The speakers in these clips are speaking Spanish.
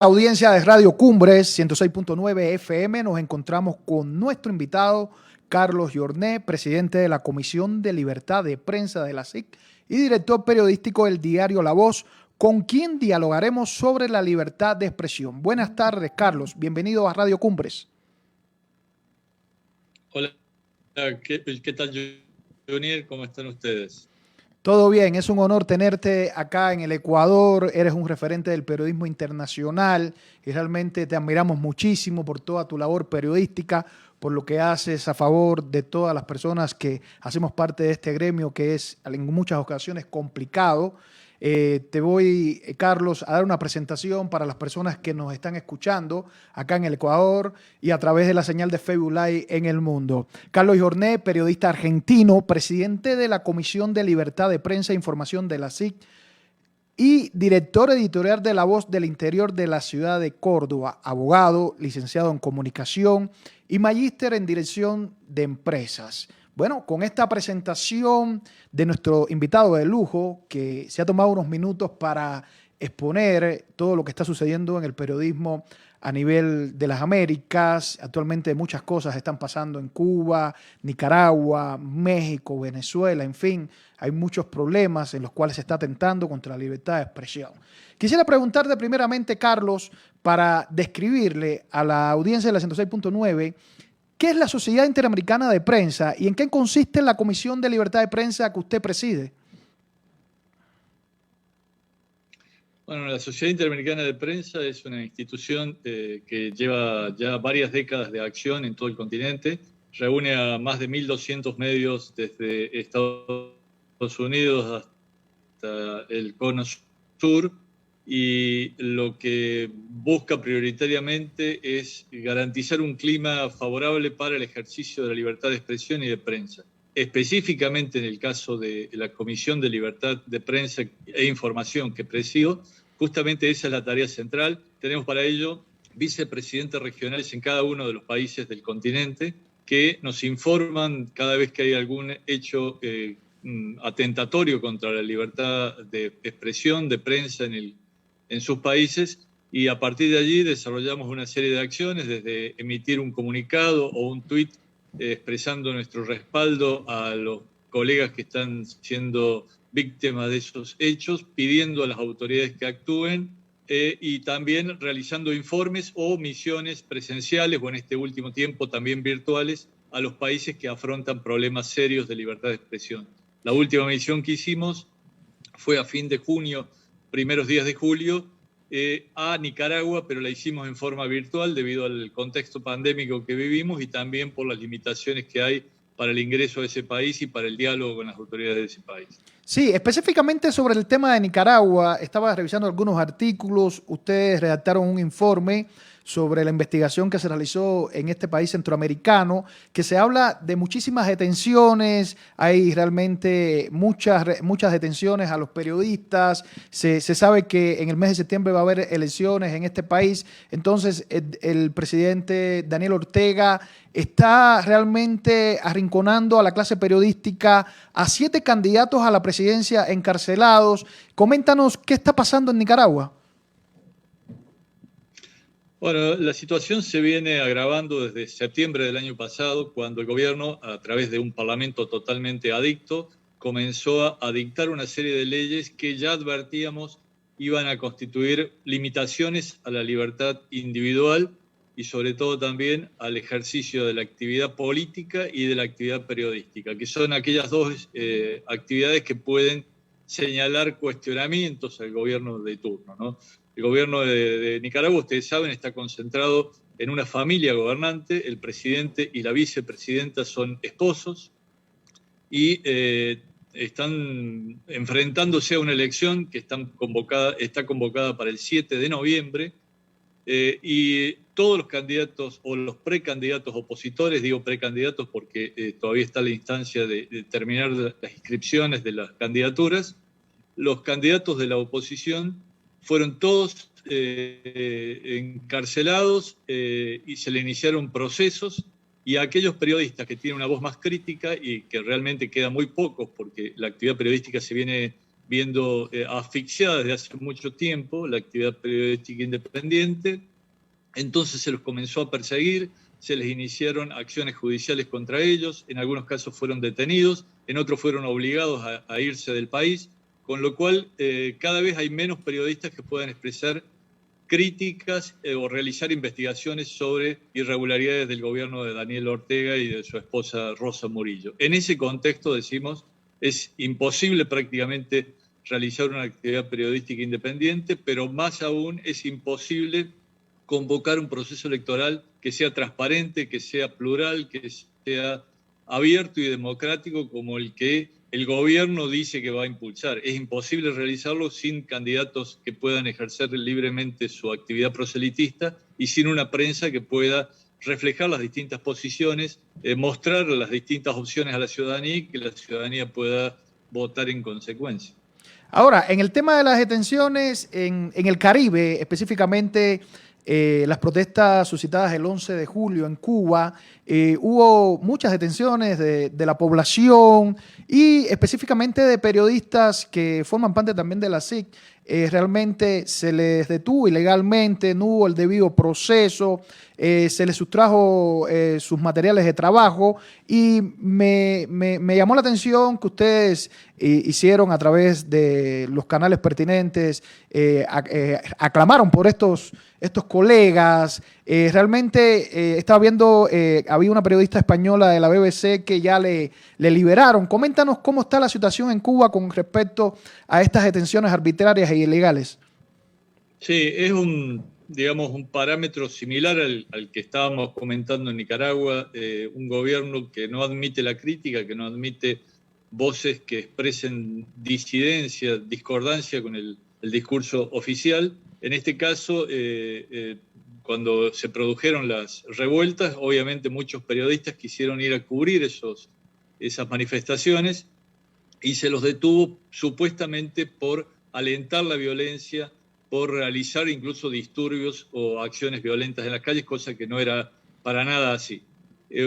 Audiencia de Radio Cumbres 106.9 FM, nos encontramos con nuestro invitado Carlos Jornet, presidente de la Comisión de Libertad de Prensa de la SIC y director periodístico del diario La Voz, con quien dialogaremos sobre la libertad de expresión. Buenas tardes, Carlos. Bienvenido a Radio Cumbres. Hola, ¿qué tal, Junior? ¿Cómo están ustedes? Todo bien, es un honor tenerte acá en el Ecuador, eres un referente del periodismo internacional y realmente te admiramos muchísimo por toda tu labor periodística, por lo que haces a favor de todas las personas que hacemos parte de este gremio que es en muchas ocasiones complicado. Te voy, Carlos, a dar una presentación para las personas que nos están escuchando acá en el Ecuador y a través de la señal de Facebook Live en el mundo. Carlos Jornet, periodista argentino, presidente de la Comisión de Libertad de Prensa e Información de la SIC y director editorial de La Voz del Interior de la ciudad de Córdoba, abogado, licenciado en comunicación y magíster en dirección de empresas. Bueno, con esta presentación de nuestro invitado de lujo, que se ha tomado unos minutos para exponer todo lo que está sucediendo en el periodismo a nivel de las Américas. Actualmente muchas cosas están pasando en Cuba, Nicaragua, México, Venezuela, en fin, hay muchos problemas en los cuales se está atentando contra la libertad de expresión. Quisiera preguntarte primeramente, Carlos, para describirle a la audiencia de la 106.9, ¿qué es la Sociedad Interamericana de Prensa y en qué consiste la Comisión de Libertad de Prensa que usted preside? Bueno, la Sociedad Interamericana de Prensa es una institución que lleva ya varias décadas de acción en todo el continente. Reúne a más de 1.200 medios desde Estados Unidos hasta el Cono Sur, y lo que busca prioritariamente es garantizar un clima favorable para el ejercicio de la libertad de expresión y de prensa. Específicamente en el caso de la Comisión de Libertad de Prensa e Información que presido, justamente esa es la tarea central. Tenemos para ello vicepresidentes regionales en cada uno de los países del continente que nos informan cada vez que hay algún hecho atentatorio contra la libertad de expresión, de prensa en sus países, y a partir de allí desarrollamos una serie de acciones, desde emitir un comunicado o un tuit expresando nuestro respaldo a los colegas que están siendo víctimas de esos hechos, pidiendo a las autoridades que actúen y también realizando informes o misiones presenciales o en este último tiempo también virtuales a los países que afrontan problemas serios de libertad de expresión. La última misión que hicimos fue a fin de junio, primeros días de julio, a Nicaragua, pero la hicimos en forma virtual debido al contexto pandémico que vivimos y también por las limitaciones que hay para el ingreso a ese país y para el diálogo con las autoridades de ese país. Sí, específicamente sobre el tema de Nicaragua, estaba revisando algunos artículos, ustedes redactaron un informe sobre la investigación que se realizó en este país centroamericano, que se habla de muchísimas detenciones, hay realmente muchas detenciones a los periodistas, se sabe que en el mes de septiembre va a haber elecciones en este país, entonces el presidente Daniel Ortega está realmente arrinconando a la clase periodística, a 7 candidatos a la presidencia encarcelados. Coméntanos qué está pasando en Nicaragua. Bueno, la situación se viene agravando desde septiembre del año pasado, cuando el gobierno, a través de un parlamento totalmente adicto, comenzó a dictar una serie de leyes que ya advertíamos iban a constituir limitaciones a la libertad individual y sobre todo también al ejercicio de la actividad política y de la actividad periodística, que son aquellas dos actividades que pueden señalar cuestionamientos al gobierno de turno, ¿no? El gobierno de Nicaragua, ustedes saben, está concentrado en una familia gobernante. El presidente y la vicepresidenta son esposos y están enfrentándose a una elección que está convocada para el 7 de noviembre. Y todos los candidatos o los precandidatos opositores, digo precandidatos porque todavía está la instancia de terminar las inscripciones de las candidaturas, los candidatos de la oposición fueron todos encarcelados y se le iniciaron procesos, y a aquellos periodistas que tienen una voz más crítica y que realmente quedan muy pocos porque la actividad periodística se viene viendo asfixiada desde hace mucho tiempo la actividad periodística independiente. Entonces se los comenzó a perseguir, se les iniciaron acciones judiciales contra ellos, en algunos casos fueron detenidos, en otros fueron obligados a irse del país, con lo cual cada vez hay menos periodistas que puedan expresar críticas o realizar investigaciones sobre irregularidades del gobierno de Daniel Ortega y de su esposa Rosa Murillo. En ese contexto, decimos, es imposible prácticamente realizar una actividad periodística independiente, pero más aún es imposible convocar un proceso electoral que sea transparente, que sea plural, que sea abierto y democrático como el que el gobierno dice que va a impulsar. Es imposible realizarlo sin candidatos que puedan ejercer libremente su actividad proselitista y sin una prensa que pueda reflejar las distintas posiciones, mostrar las distintas opciones a la ciudadanía y que la ciudadanía pueda votar en consecuencia. Ahora, en el tema de las detenciones en el Caribe, específicamente las protestas suscitadas el 11 de julio en Cuba, hubo muchas detenciones de la población y específicamente de periodistas que forman parte también de la SIC. Realmente se les detuvo ilegalmente, no hubo el debido proceso, se les sustrajo sus materiales de trabajo y me llamó la atención que ustedes hicieron a través de los canales pertinentes, aclamaron por estos colegas. Realmente estaba viendo, había una periodista española de la BBC que ya le liberaron. Coméntanos cómo está la situación en Cuba con respecto a estas detenciones arbitrarias e ilegales. Sí, es un parámetro similar al que estábamos comentando en Nicaragua, un gobierno que no admite la crítica, que no admite voces que expresen disidencia, discordancia con el discurso oficial. En este caso, cuando se produjeron las revueltas, obviamente muchos periodistas quisieron ir a cubrir esas manifestaciones y se los detuvo supuestamente por alentar la violencia, por realizar incluso disturbios o acciones violentas en las calles, cosa que no era para nada así.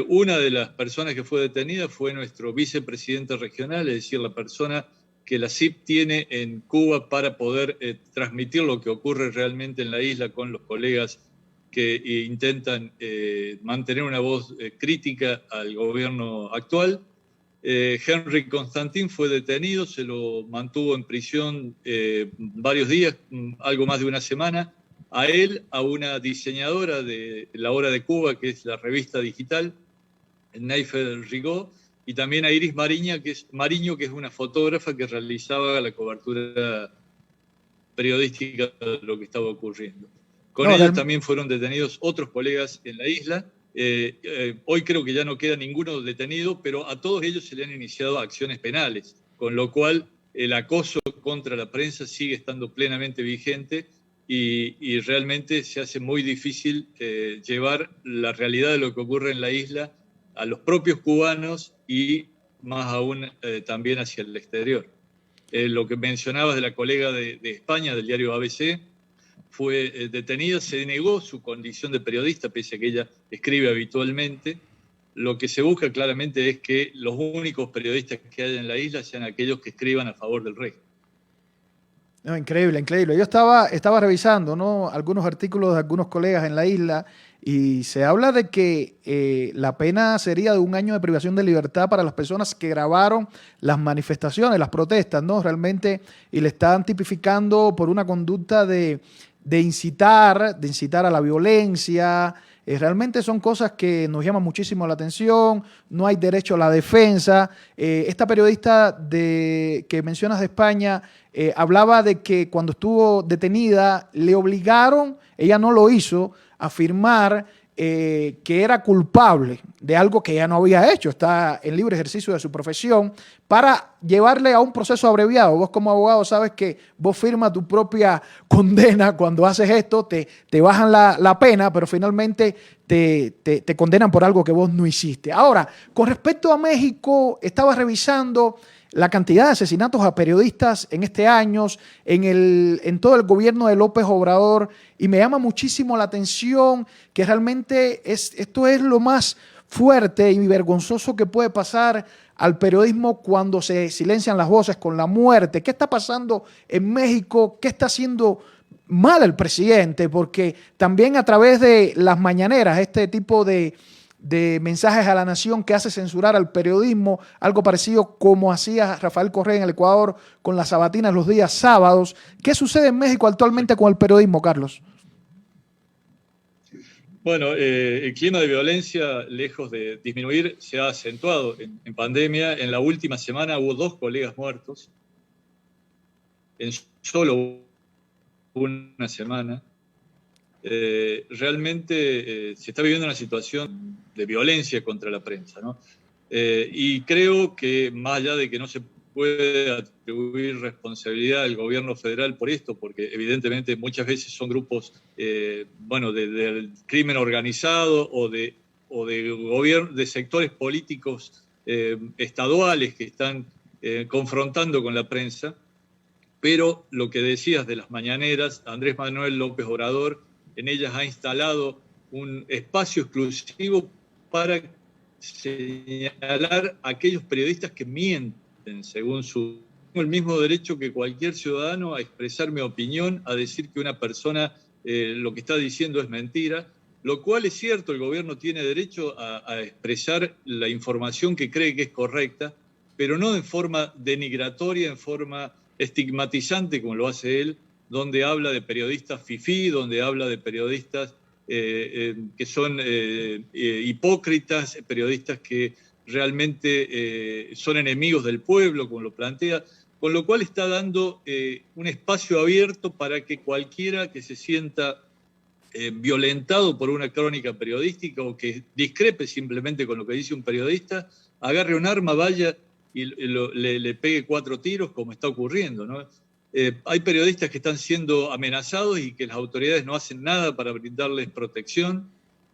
Una de las personas que fue detenida fue nuestro vicepresidente regional, es decir, la persona que la CIP tiene en Cuba para poder transmitir lo que ocurre realmente en la isla con los colegas que intentan mantener una voz crítica al gobierno actual. Henry Constantin fue detenido, se lo mantuvo en prisión varios días, algo más de una semana. A él, a una diseñadora de La Hora de Cuba, que es la revista digital, Neifer Rigaud, y también a Iris Mariño, que es una fotógrafa que realizaba la cobertura periodística de lo que estaba ocurriendo. Con ellos también fueron detenidos otros colegas en la isla. Hoy creo que ya no queda ninguno detenido, pero a todos ellos se le han iniciado acciones penales, con lo cual el acoso contra la prensa sigue estando plenamente vigente y realmente se hace muy difícil llevar la realidad de lo que ocurre en la isla a los propios cubanos y más aún también hacia el exterior. Lo que mencionabas de la colega de España, del diario ABC, fue detenida, se negó su condición de periodista, pese a que ella escribe habitualmente. Lo que se busca claramente es que los únicos periodistas que haya en la isla sean aquellos que escriban a favor del régimen. No, increíble, increíble. Yo estaba revisando, ¿no?, algunos artículos de algunos colegas en la isla y se habla de que la pena sería de 1 año de privación de libertad para las personas que grabaron las manifestaciones, las protestas, ¿no? Realmente, y le están tipificando por una conducta de incitar a la violencia. Realmente son cosas que nos llaman muchísimo la atención, no hay derecho a la defensa. Esta periodista que mencionas de España hablaba de que cuando estuvo detenida le obligaron, ella no lo hizo, a firmar que era culpable de algo que ella no había hecho, está en libre ejercicio de su profesión, para llevarle a un proceso abreviado. Vos como abogado sabes que vos firmas tu propia condena cuando haces esto, te bajan la pena, pero finalmente te condenan por algo que vos no hiciste. Ahora, con respecto a México, estaba revisando la cantidad de asesinatos a periodistas en este año, en todo el gobierno de López Obrador, y me llama muchísimo la atención que realmente esto es lo más fuerte y vergonzoso que puede pasar al periodismo cuando se silencian las voces con la muerte. ¿Qué está pasando en México? ¿Qué está haciendo mal el presidente? Porque también a través de las mañaneras, este tipo de mensajes a la nación que hace censurar al periodismo, algo parecido como hacía Rafael Correa en el Ecuador con las sabatinas los días sábados. ¿Qué sucede en México actualmente con el periodismo, Carlos? Bueno, el clima de violencia, lejos de disminuir, se ha acentuado en pandemia. En la última semana hubo 2 colegas muertos, en solo una semana. Realmente se está viviendo una situación de violencia contra la prensa, ¿no? Y creo que más allá de que no se puede atribuir responsabilidad al gobierno federal por esto, porque evidentemente muchas veces son grupos del crimen organizado o de sectores políticos estaduales que están confrontando con la prensa. Pero lo que decías de las mañaneras, Andrés Manuel López Obrador en ellas ha instalado un espacio exclusivo para señalar a aquellos periodistas que mienten según su... Tengo el mismo derecho que cualquier ciudadano a expresar mi opinión, a decir que una persona lo que está diciendo es mentira, lo cual es cierto, el gobierno tiene derecho a expresar la información que cree que es correcta, pero no en forma denigratoria, en forma estigmatizante como lo hace él, donde habla de periodistas fifí, donde habla de periodistas que son hipócritas, periodistas que realmente son enemigos del pueblo, como lo plantea, con lo cual está dando un espacio abierto para que cualquiera que se sienta violentado por una crónica periodística o que discrepe simplemente con lo que dice un periodista, agarre un arma, vaya y le pegue 4 tiros, como está ocurriendo, ¿no? Hay periodistas que están siendo amenazados y que las autoridades no hacen nada para brindarles protección.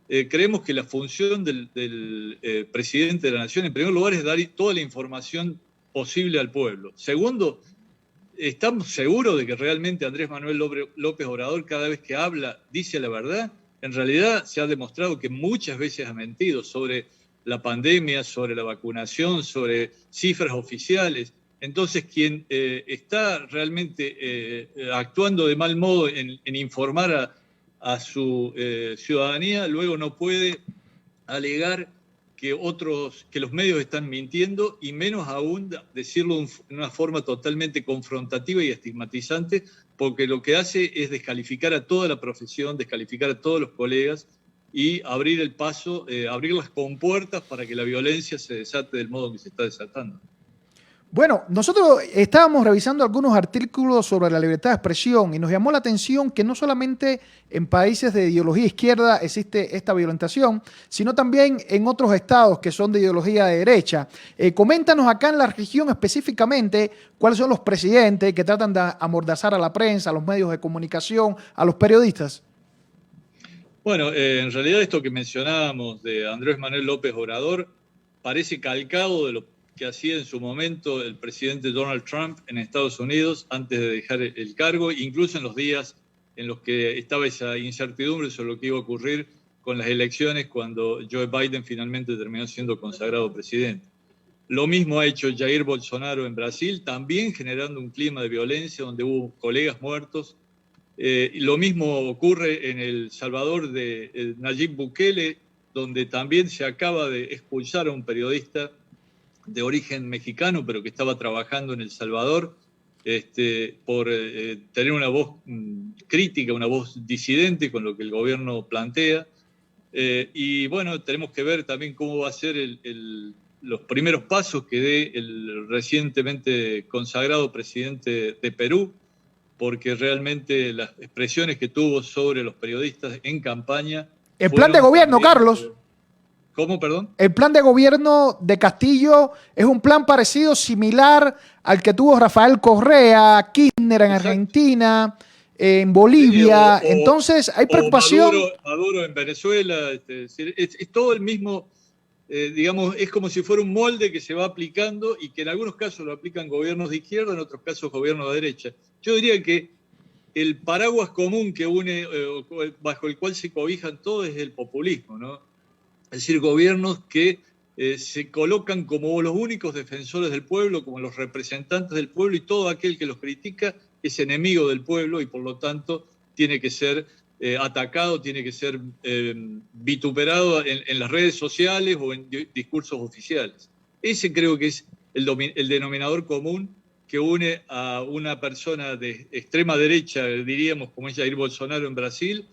Creemos que la función del presidente de la Nación, en primer lugar, es dar toda la información posible al pueblo. Segundo, ¿estamos seguros de que realmente Andrés Manuel López Obrador, cada vez que habla, dice la verdad? En realidad se ha demostrado que muchas veces ha mentido sobre la pandemia, sobre la vacunación, sobre cifras oficiales. Entonces, quien está realmente actuando de mal modo en informar a su ciudadanía, luego no puede alegar que los medios están mintiendo, y menos aún decirlo en una forma totalmente confrontativa y estigmatizante, porque lo que hace es descalificar a toda la profesión, descalificar a todos los colegas y abrir el paso, abrir las compuertas para que la violencia se desate del modo que se está desatando. Bueno, nosotros estábamos revisando algunos artículos sobre la libertad de expresión y nos llamó la atención que no solamente en países de ideología izquierda existe esta violentación, sino también en otros estados que son de ideología de derecha. Coméntanos acá en la región específicamente cuáles son los presidentes que tratan de amordazar a la prensa, a los medios de comunicación, a los periodistas. Bueno, en realidad esto que mencionábamos de Andrés Manuel López Obrador parece calcado de lo que hacía en su momento el presidente Donald Trump en Estados Unidos antes de dejar el cargo, incluso en los días en los que estaba esa incertidumbre sobre lo que iba a ocurrir con las elecciones cuando Joe Biden finalmente terminó siendo consagrado presidente. Lo mismo ha hecho Jair Bolsonaro en Brasil, también generando un clima de violencia donde hubo colegas muertos. Lo mismo ocurre en El Salvador de Nayib Bukele, donde también se acaba de expulsar a un periodista de origen mexicano, pero que estaba trabajando en El Salvador, por tener una voz crítica, una voz disidente con lo que el gobierno plantea. Y bueno, tenemos que ver también cómo va a ser los primeros pasos que dé el recientemente consagrado presidente de Perú, porque realmente las expresiones que tuvo sobre los periodistas en campaña... El plan de gobierno, también, Carlos. ¿Cómo, perdón? El plan de gobierno de Castillo es un plan parecido, similar al que tuvo Rafael Correa, Kirchner en Exacto. Argentina, en Bolivia. Entonces, hay preocupación. Maduro en Venezuela. Es todo el mismo, digamos, es como si fuera un molde que se va aplicando y que en algunos casos lo aplican gobiernos de izquierda, en otros casos gobiernos de derecha. Yo diría que el paraguas común que une, bajo el cual se cobijan todos, es el populismo, ¿no? Es decir, gobiernos que se colocan como los únicos defensores del pueblo, como los representantes del pueblo, y todo aquel que los critica es enemigo del pueblo y por lo tanto tiene que ser atacado, tiene que ser vituperado en las redes sociales o en discursos oficiales. Ese creo que es el denominador común que une a una persona de extrema derecha, diríamos, como es Jair Bolsonaro en Brasil,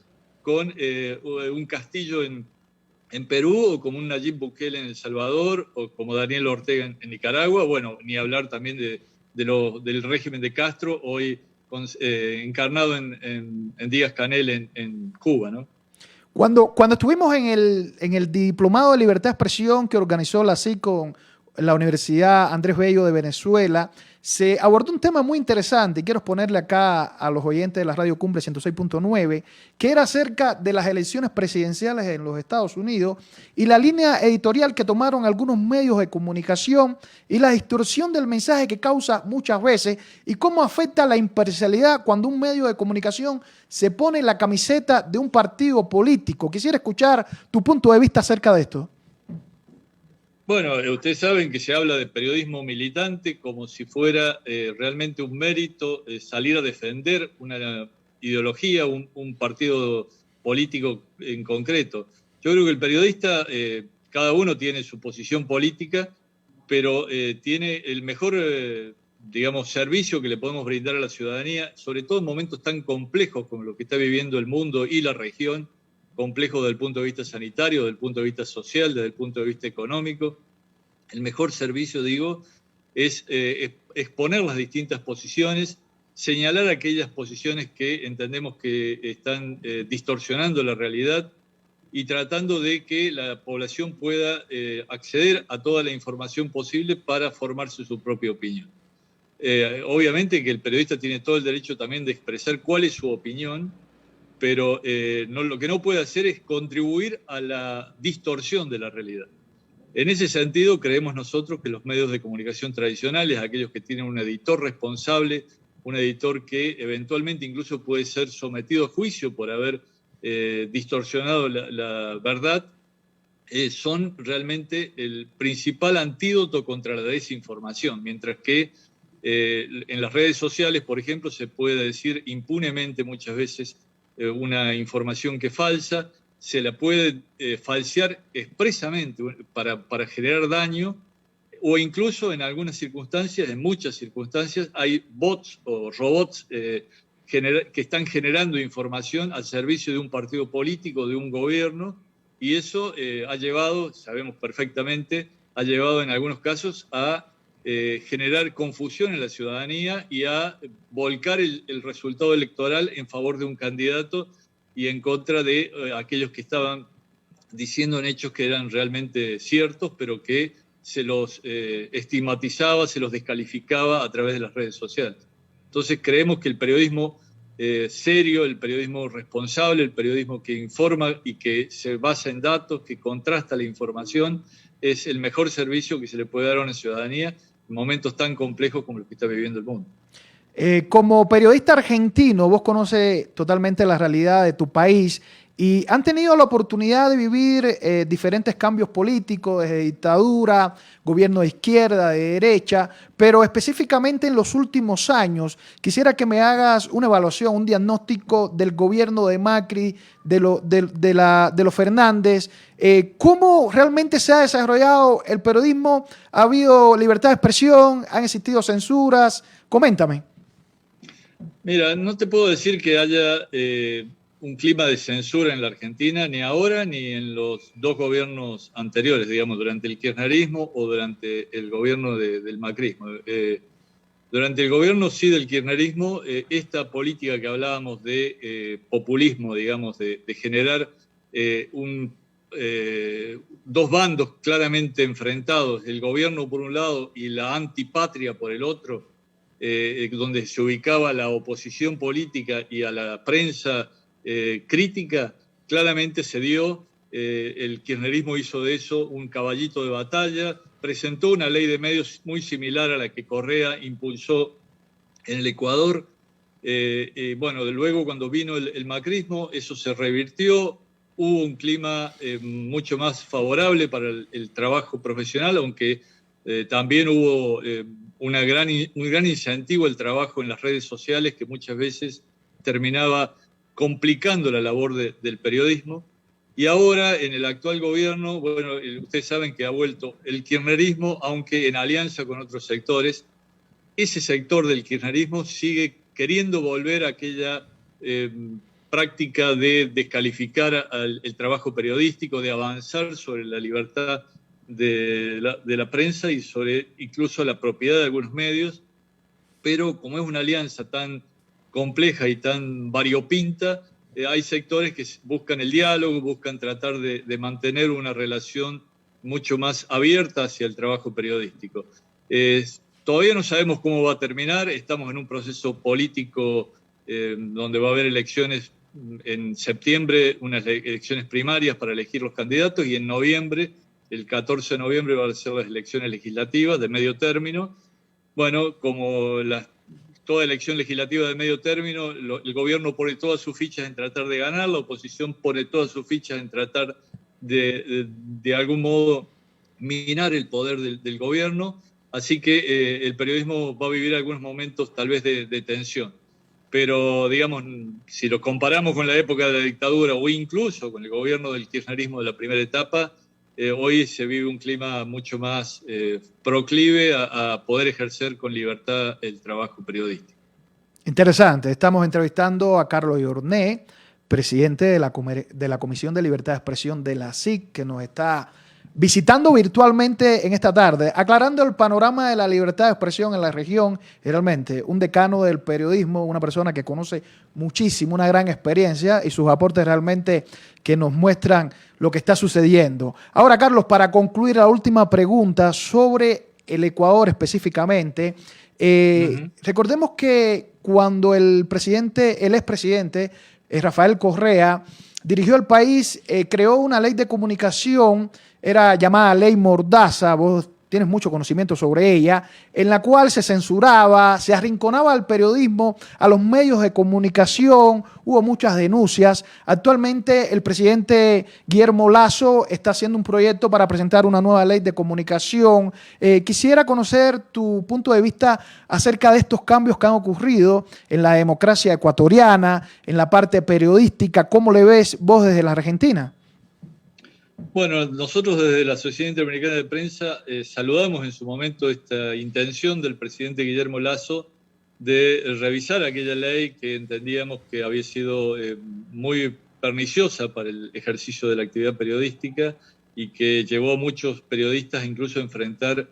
con un Castillo en Perú, o como un Nayib Bukele en El Salvador, o como Daniel Ortega en Nicaragua, bueno, ni hablar también del régimen de Castro, hoy encarnado en Díaz-Canel en Cuba, ¿no? Cuando estuvimos en el Diplomado de Libertad de Expresión que organizó la CIC con la Universidad Andrés Bello de Venezuela, se abordó un tema muy interesante y quiero exponerle acá a los oyentes de la Radio Cumbre 106.9, que era acerca de las elecciones presidenciales en los Estados Unidos y la línea editorial que tomaron algunos medios de comunicación y la distorsión del mensaje que causa muchas veces y cómo afecta la imparcialidad cuando un medio de comunicación se pone la camiseta de un partido político. Quisiera escuchar tu punto de vista acerca de esto. Bueno, ustedes saben que se habla de periodismo militante como si fuera realmente un mérito salir a defender una ideología, un partido político en concreto. Yo creo que el periodista, cada uno tiene su posición política, pero tiene el mejor, digamos, servicio que le podemos brindar a la ciudadanía, sobre todo en momentos tan complejos como lo que está viviendo el mundo y la región, complejo desde el punto de vista sanitario, desde el punto de vista social, desde el punto de vista económico. El mejor servicio, digo, es exponer las distintas posiciones, señalar aquellas posiciones que entendemos que están distorsionando la realidad y tratando de que la población pueda acceder a toda la información posible para formarse su propia opinión. Obviamente que el periodista tiene todo el derecho también de expresar cuál es su opinión, pero lo que no puede hacer es contribuir a la distorsión de la realidad. En ese sentido, creemos nosotros que los medios de comunicación tradicionales, aquellos que tienen un editor responsable, un editor que eventualmente incluso puede ser sometido a juicio por haber distorsionado la verdad, son realmente el principal antídoto contra la desinformación, mientras que en las redes sociales, por ejemplo, se puede decir impunemente muchas veces una información que es falsa, se la puede falsear expresamente para generar daño, o incluso en algunas circunstancias, en muchas circunstancias, hay bots o robots que están generando información al servicio de un partido político, de un gobierno, y eso ha llevado, sabemos perfectamente, ha llevado en algunos casos a generar confusión en la ciudadanía y a volcar el resultado electoral en favor de un candidato y en contra de aquellos que estaban diciendo en hechos que eran realmente ciertos, pero que se los estigmatizaba, se los descalificaba a través de las redes sociales. Entonces creemos que el periodismo serio, el periodismo responsable, el periodismo que informa y que se basa en datos, que contrasta la información, es el mejor servicio que se le puede dar a una ciudadanía en momentos tan complejos como los que está viviendo el mundo. Como periodista argentino, vos conoces totalmente la realidad de tu país y han tenido la oportunidad de vivir diferentes cambios políticos, desde dictadura, gobierno de izquierda, de derecha, pero específicamente en los últimos años, quisiera que me hagas una evaluación, un diagnóstico del gobierno de Macri, de los Fernández. ¿Cómo realmente se ha desarrollado el periodismo? ¿Ha habido libertad de expresión? ¿Han existido censuras? Coméntame. Mira, no te puedo decir que haya un clima de censura en la Argentina, ni ahora ni en los dos gobiernos anteriores, digamos, durante el kirchnerismo o durante el gobierno del macrismo. Durante el gobierno, sí, del kirchnerismo, esta política que hablábamos de populismo, digamos, de generar dos bandos claramente enfrentados, el gobierno por un lado y la antipatria por el otro, donde se ubicaba la oposición política y a la prensa crítica, claramente se dio. El kirchnerismo hizo de eso un caballito de batalla, presentó una ley de medios muy similar a la que Correa impulsó en el Ecuador. Bueno, luego cuando vino el macrismo, eso se revirtió. hubo un clima mucho más favorable para el trabajo profesional, aunque también hubo un gran incentivo al trabajo en las redes sociales que muchas veces terminaba complicando la labor del periodismo. Y ahora, en el actual gobierno, bueno, ustedes saben que ha vuelto el kirchnerismo, aunque en alianza con otros sectores. Ese sector del kirchnerismo sigue queriendo volver a aquella práctica de descalificar el trabajo periodístico, de avanzar sobre la libertad de la prensa y sobre incluso la propiedad de algunos medios, pero como es una alianza tan compleja y tan variopinta, hay sectores que buscan el diálogo, buscan tratar de mantener una relación mucho más abierta hacia el trabajo periodístico. Todavía no sabemos cómo va a terminar, estamos en un proceso político donde va a haber elecciones en septiembre, unas elecciones primarias para elegir los candidatos, y en noviembre, el 14 de noviembre, van a ser las elecciones legislativas de medio término. Bueno, como toda elección legislativa de medio término, el gobierno pone todas sus fichas en tratar de ganar, la oposición pone todas sus fichas en tratar de algún modo minar el poder del gobierno, así que el periodismo va a vivir algunos momentos tal vez de tensión. Pero, digamos, si lo comparamos con la época de la dictadura o incluso con el gobierno del kirchnerismo de la primera etapa, hoy se vive un clima mucho más proclive a poder ejercer con libertad el trabajo periodístico. Interesante. Estamos entrevistando a Carlos Yorné, presidente de la Comisión de Libertad de Expresión de la SIC, que nos está visitando virtualmente en esta tarde, aclarando el panorama de la libertad de expresión en la región. Realmente un decano del periodismo, una persona que conoce muchísimo, una gran experiencia, y sus aportes realmente que nos muestran lo que está sucediendo. Ahora, Carlos, para concluir, la última pregunta sobre el Ecuador específicamente. Recordemos que cuando el expresidente Rafael Correa dirigió el país, creó una ley de comunicación, era llamada Ley Mordaza, vos tienes mucho conocimiento sobre ella, en la cual se censuraba, se arrinconaba al periodismo, a los medios de comunicación, hubo muchas denuncias. Actualmente el presidente Guillermo Lasso está haciendo un proyecto para presentar una nueva ley de comunicación. Quisiera conocer tu punto de vista acerca de estos cambios que han ocurrido en la democracia ecuatoriana, en la parte periodística. ¿Cómo le ves vos desde la Argentina? Bueno, nosotros desde la Sociedad Interamericana de Prensa saludamos en su momento esta intención del presidente Guillermo Lasso de revisar aquella ley que entendíamos que había sido muy perniciosa para el ejercicio de la actividad periodística y que llevó a muchos periodistas incluso a enfrentar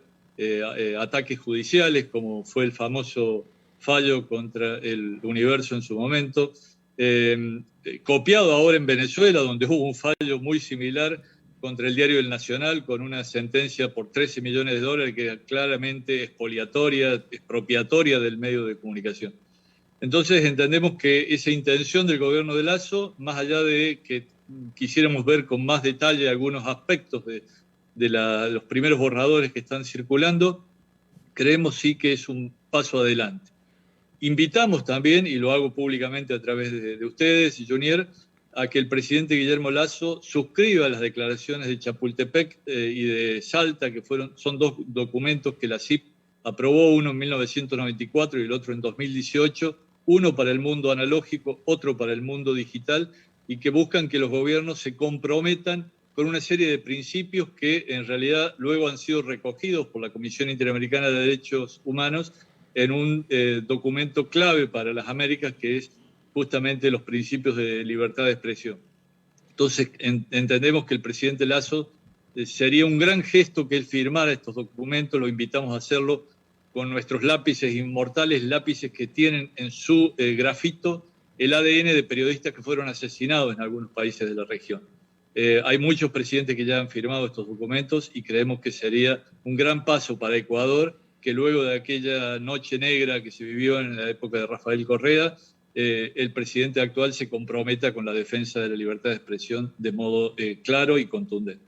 ataques judiciales, como fue el famoso fallo contra el Universo en su momento, copiado ahora en Venezuela, donde hubo un fallo muy similar contra el diario El Nacional, con una sentencia por $13 millones que era claramente expropiatoria del medio de comunicación. Entonces entendemos que esa intención del gobierno de Lasso, más allá de que quisiéramos ver con más detalle algunos aspectos de los primeros borradores que están circulando, creemos sí que es un paso adelante. Invitamos también, y lo hago públicamente a través de ustedes y Junier, a que el presidente Guillermo Lasso suscriba las declaraciones de Chapultepec y de Salta, que son dos documentos que la CIP aprobó, uno en 1994 y el otro en 2018, uno para el mundo analógico, otro para el mundo digital, y que buscan que los gobiernos se comprometan con una serie de principios que en realidad luego han sido recogidos por la Comisión Interamericana de Derechos Humanos en un documento clave para las Américas, que es justamente los principios de libertad de expresión. Entonces, entendemos que el presidente Lasso sería un gran gesto que él firmara estos documentos, lo invitamos a hacerlo con nuestros lápices inmortales, lápices que tienen en su grafito el ADN de periodistas que fueron asesinados en algunos países de la región. Hay muchos presidentes que ya han firmado estos documentos y creemos que sería un gran paso para Ecuador, que luego de aquella noche negra que se vivió en la época de Rafael Correa, el presidente actual se comprometa con la defensa de la libertad de expresión de modo claro y contundente.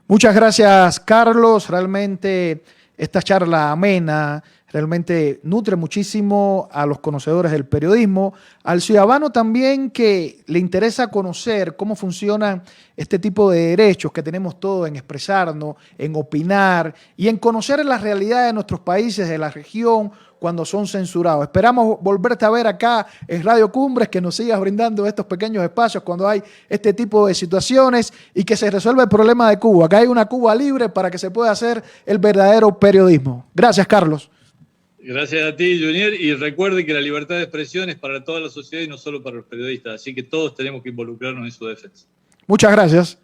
Muchas gracias, Carlos. Realmente esta charla amena, realmente nutre muchísimo a los conocedores del periodismo, al ciudadano también que le interesa conocer cómo funcionan este tipo de derechos que tenemos todos en expresarnos, en opinar y en conocer la realidad de nuestros países, de la región, cuando son censurados. Esperamos volverte a ver acá en Radio Cumbres, que nos sigas brindando estos pequeños espacios cuando hay este tipo de situaciones y que se resuelva el problema de Cuba, que hay una Cuba libre para que se pueda hacer el verdadero periodismo. Gracias, Carlos. Gracias a ti, Junior, y recuerde que la libertad de expresión es para toda la sociedad y no solo para los periodistas, así que todos tenemos que involucrarnos en su defensa. Muchas gracias.